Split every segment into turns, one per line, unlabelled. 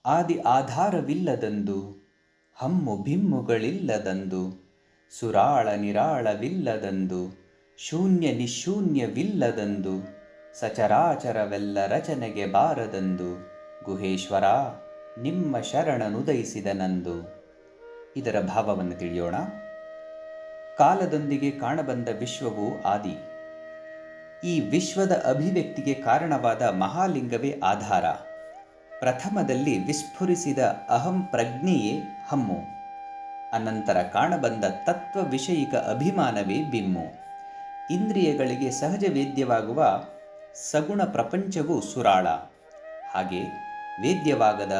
ಆದಿ ಆಧಾರವಿಲ್ಲದಂದು ಹಮ್ಮು ಬಿಮ್ಮುಗಳಿಲ್ಲದಂದು ಸುರಾಳ ನಿರಾಳವಿಲ್ಲದಂದು ಶೂನ್ಯ ನಿಶೂನ್ಯವಿಲ್ಲದಂದು ಸಚರಾಚರವೆಲ್ಲ ರಚನೆಗೆ ಬಾರದಂದು ಗುಹೇಶ್ವರ ನಿಮ್ಮ ಶರಣನುದಯಿಸಿದನಂದು. ಇದರ ಭಾವವನ್ನು ತಿಳಿಯೋಣ. ಕಾಲದೊಂದಿಗೆ ಕಾಣಬಂದ ವಿಶ್ವವು ಆದಿ. ಈ ವಿಶ್ವದ ಅಭಿವ್ಯಕ್ತಿಗೆ ಕಾರಣವಾದ ಮಹಾಲಿಂಗವೇ ಆಧಾರ. ಪ್ರಥಮದಲ್ಲಿ ವಿಸ್ಫುರಿಸಿದ ಅಹಂ ಪ್ರಜ್ಞೆಯೇ ಹಮ್ಮು. ಅನಂತರ ಕಾಣಬಂದ ತತ್ವ ವಿಷಯಿಕ ಅಭಿಮಾನವೇ ಬಿಮ್ಮು. ಇಂದ್ರಿಯಗಳಿಗೆ ಸಹಜ ವೇದ್ಯವಾಗುವ ಸಗುಣ ಪ್ರಪಂಚವು ಸುರಾಳ. ಹಾಗೆ ವೇದ್ಯವಾಗದ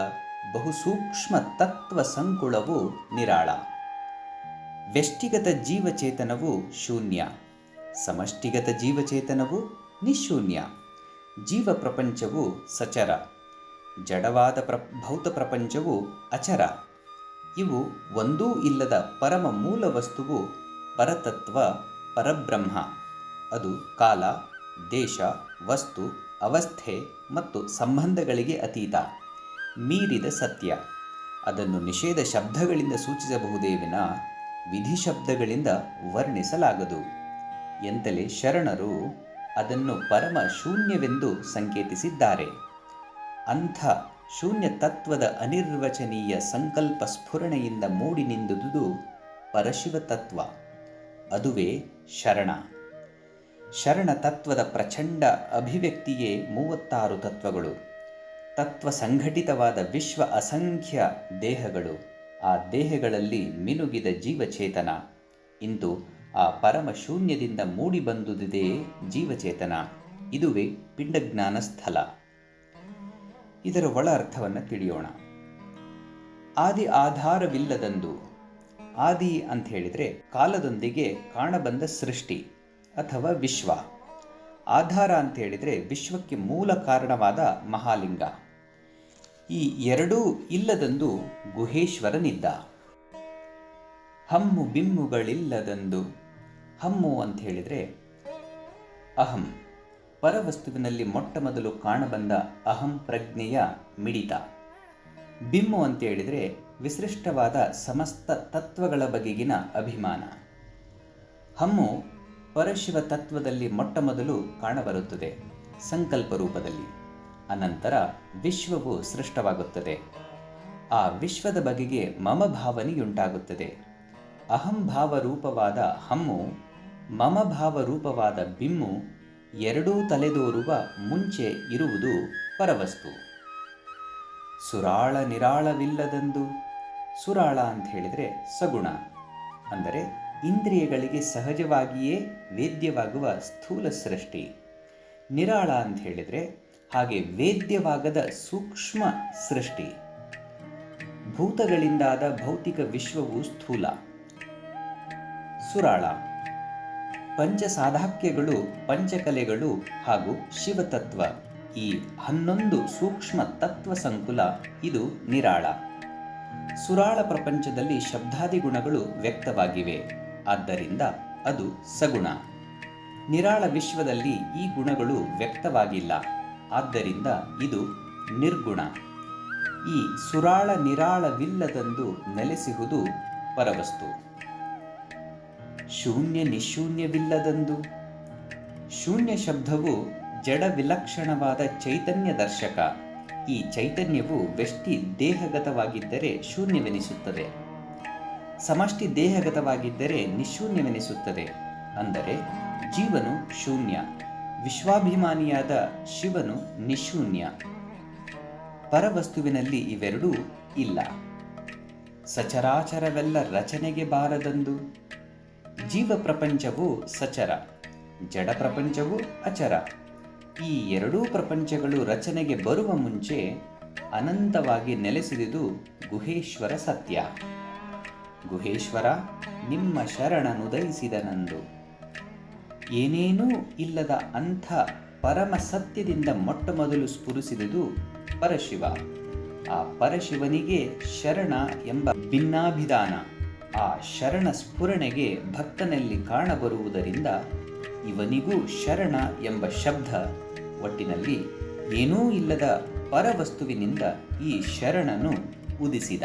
ಬಹುಸೂಕ್ಷ್ಮ ತತ್ವ ಸಂಕುಳವು ನಿರಾಳ. ವ್ಯಷ್ಟಿಗತ ಜೀವಚೇತನವು ಶೂನ್ಯ, ಸಮಷ್ಟಿಗತ ಜೀವಚೇತನವು ನಿಶೂನ್ಯ. ಜೀವ ಪ್ರಪಂಚವು ಸಚರ, ಜಡವಾದ ಭೌತ ಪ್ರಪಂಚವು ಅಚರ. ಇವು ಒಂದೂ ಇಲ್ಲದ ಪರಮ ಮೂಲ ವಸ್ತುವು ಪರತತ್ವ ಪರಬ್ರಹ್ಮ. ಅದು ಕಾಲ, ದೇಶ, ವಸ್ತು, ಅವಸ್ಥೆ ಮತ್ತು ಸಂಬಂಧಗಳಿಗೆ ಅತೀತ, ಮೀರಿದ ಸತ್ಯ. ಅದನ್ನು ನಿಷೇಧ ಶಬ್ದಗಳಿಂದ ಸೂಚಿಸಬಹುದೇ ವಿನ ವಿಧಿ ಶಬ್ದಗಳಿಂದ ವರ್ಣಿಸಲಾಗದು. ಎಂತಲೇ ಶರಣರು ಅದನ್ನು ಪರಮ ಶೂನ್ಯವೆಂದು ಸಂಕೇತಿಸಿದ್ದಾರೆ. ಅಂಥ ಶೂನ್ಯ ತತ್ವದ ಅನಿರ್ವಚನೀಯ ಸಂಕಲ್ಪ ಸ್ಫುರಣೆಯಿಂದ ಮೂಡಿ ನಿಂದುದು ಪರಶಿವ ತತ್ವ. ಅದುವೇ ಶರಣ. ಶರಣ ತತ್ವದ ಪ್ರಚಂಡ ಅಭಿವ್ಯಕ್ತಿಯೇ 36 ತತ್ವಗಳು. ತತ್ವ ಸಂಘಟಿತವಾದ ವಿಶ್ವ ಅಸಂಖ್ಯ ದೇಹಗಳು, ಆ ದೇಹಗಳಲ್ಲಿ ಮಿನುಗಿದ ಜೀವಚೇತನ. ಇಂದು ಆ ಪರಮ ಶೂನ್ಯದಿಂದ ಮೂಡಿಬಂದುದೇ ಜೀವಚೇತನ. ಇದುವೇ ಪಿಂಡಜ್ಞಾನ ಸ್ಥಳ. ಇದರ ಒಳ ಅರ್ಥವನ್ನು ತಿಳಿಯೋಣ. ಆದಿ ಆಧಾರವಿಲ್ಲದಂದು. ಆದಿ ಅಂತ ಹೇಳಿದರೆ ಕಾಲದೊಂದಿಗೆ ಕಾಣಬಂದ ಸೃಷ್ಟಿ ಅಥವಾ ವಿಶ್ವ. ಆಧಾರ ಅಂತ ಹೇಳಿದರೆ ವಿಶ್ವಕ್ಕೆ ಮೂಲ ಕಾರಣವಾದ ಮಹಾಲಿಂಗ. ಈ ಎರಡೂ ಇಲ್ಲದಂದು ಗುಹೇಶ್ವರನಿದ್ದ. ಹಮ್ಮು ಬಿಮ್ಮುಗಳಿಲ್ಲದಂದು. ಹಮ್ಮು ಅಂತ ಹೇಳಿದರೆ ಅಹಂ, ಪರವಸ್ತುವಿನಲ್ಲಿ ಮೊಟ್ಟ ಮೊದಲು ಕಾಣಬಂದ ಅಹಂ ಪ್ರಜ್ಞೆಯ ಮಿಡಿತ. ಬಿಮ್ಮು ಅಂತ ಹೇಳಿದರೆ ವಿಸೃಷ್ಟವಾದ ಸಮಸ್ತ ತತ್ವಗಳ ಬಗೆಗಿನ ಅಭಿಮಾನ. ಹಮ್ಮು ಪರಶಿವ ತತ್ವದಲ್ಲಿ ಮೊಟ್ಟ ಮೊದಲು ಕಾಣಬರುತ್ತದೆ ಸಂಕಲ್ಪ ರೂಪದಲ್ಲಿ. ಅನಂತರ ವಿಶ್ವವು ಸೃಷ್ಟವಾಗುತ್ತದೆ. ಆ ವಿಶ್ವದ ಬಗೆಗೆ ಮಮ ಭಾವನೆಯುಂಟಾಗುತ್ತದೆ. ಅಹಂಭಾವ ರೂಪವಾದ ಹಮ್ಮು, ಮಮ ಭಾವ ರೂಪವಾದ ಬಿಮ್ಮು ಎರಡೂ ತಲೆದೋರುವ ಮುಂಚೆ ಇರುವುದು ಪರವಸ್ತು. ಸುರಾಳ ನಿರಾಳವಿಲ್ಲದಂದು. ಸುರಾಳ ಅಂತ ಹೇಳಿದರೆ ಸಗುಣ, ಅಂದರೆ ಇಂದ್ರಿಯಗಳಿಗೆ ಸಹಜವಾಗಿಯೇ ವೇದ್ಯವಾಗುವ ಸ್ಥೂಲ ಸೃಷ್ಟಿ. ನಿರಾಳ ಅಂತ ಹೇಳಿದರೆ ಹಾಗೆ ವೇದ್ಯವಾಗದ ಸೂಕ್ಷ್ಮ ಸೃಷ್ಟಿ. ಭೂತಗಳಿಂದಾದ ಭೌತಿಕ ವಿಶ್ವವು ಸ್ಥೂಲ. ಸುರಾಳ. ಪಂಚಸಾಧಾಕ್ಯಗಳು, ಪಂಚಕಲೆಗಳು ಹಾಗೂ ಶಿವತತ್ವ, ಈ 11 ಸೂಕ್ಷ್ಮ ತತ್ವ ಸಂಕುಲ ಇದು ನಿರಾಳ. ಸುರಾಳ ಪ್ರಪಂಚದಲ್ಲಿ ಶಬ್ದಾದಿ ಗುಣಗಳು ವ್ಯಕ್ತವಾಗಿವೆ, ಆದ್ದರಿಂದ ಅದು ಸಗುಣ. ನಿರಾಳ ವಿಶ್ವದಲ್ಲಿ ಈ ಗುಣಗಳು ವ್ಯಕ್ತವಾಗಿಲ್ಲ, ಆದ್ದರಿಂದ ಇದು ನಿರ್ಗುಣ. ಈ ಸುರಾಳ ನಿರಾಳವಿಲ್ಲದಂದು ನೆಲೆಸಿಹುದು ಪರವಸ್ತು. ಶೂನ್ಯ ನಿಶೂನ್ಯವಿಲ್ಲದಂದು. ಶೂನ್ಯ ಶಬ್ದವು ಜಡ ವಿಲಕ್ಷಣವಾದ ಚೈತನ್ಯ ದರ್ಶಕ. ಈ ಚೈತನ್ಯವು ವ್ಯಷ್ಟಿ ದೇಹಗತವಾಗಿದ್ದರೆ ಶೂನ್ಯವೆನಿಸುತ್ತದೆ, ಸಮಷ್ಟಿ ದೇಹಗತವಾಗಿದ್ದರೆ ನಿಶೂನ್ಯವೆನಿಸುತ್ತದೆ. ಅಂದರೆ ಜೀವನು ಶೂನ್ಯ, ವಿಶ್ವಾಭಿಮಾನಿಯಾದ ಶಿವನು ನಿಶೂನ್ಯ. ಪರವಸ್ತುವಿನಲ್ಲಿ ಇವೆರಡೂ ಇಲ್ಲ. ಸಚರಾಚರವೆಲ್ಲ ರಚನೆಗೆ ಬಾರದಂದು. ಜೀವ ಪ್ರಪಂಚವು ಸಚರ, ಜಡ ಪ್ರಪಂಚವು ಅಚರ. ಈ ಎರಡೂ ಪ್ರಪಂಚಗಳು ರಚನೆಗೆ ಬರುವ ಮುಂಚೆ ಅನಂತವಾಗಿ ನೆಲೆಸಿದುದು ಗುಹೇಶ್ವರ ಸತ್ಯ. ಗುಹೇಶ್ವರ ನಿಮ್ಮ ಶರಣನುದಯಿಸಿದನಂದು. ಏನೇನೂ ಇಲ್ಲದ ಅಂಥ ಪರಮ ಸತ್ಯದಿಂದ ಮೊಟ್ಟ ಮೊದಲು ಸ್ಫುರಿಸಿದುದು ಪರಶಿವ. ಆ ಪರಶಿವನಿಗೆ ಶರಣ ಎಂಬ ಭಿನ್ನಾಭಿಧಾನ, ಆ ಶರಣ ಸ್ಫುರಣೆಗೆ ಭಕ್ತನಲ್ಲಿ ಕಾಣಬರುವುದರಿಂದ ಇವನಿಗೂ ಶರಣ ಎಂಬ ಶಬ್ದ. ಒಟ್ಟಿನಲ್ಲಿ ಏನೂ ಇಲ್ಲದ ಪರವಸ್ತುವಿನಿಂದ ಈ ಶರಣನು ಉದಿಸಿದ.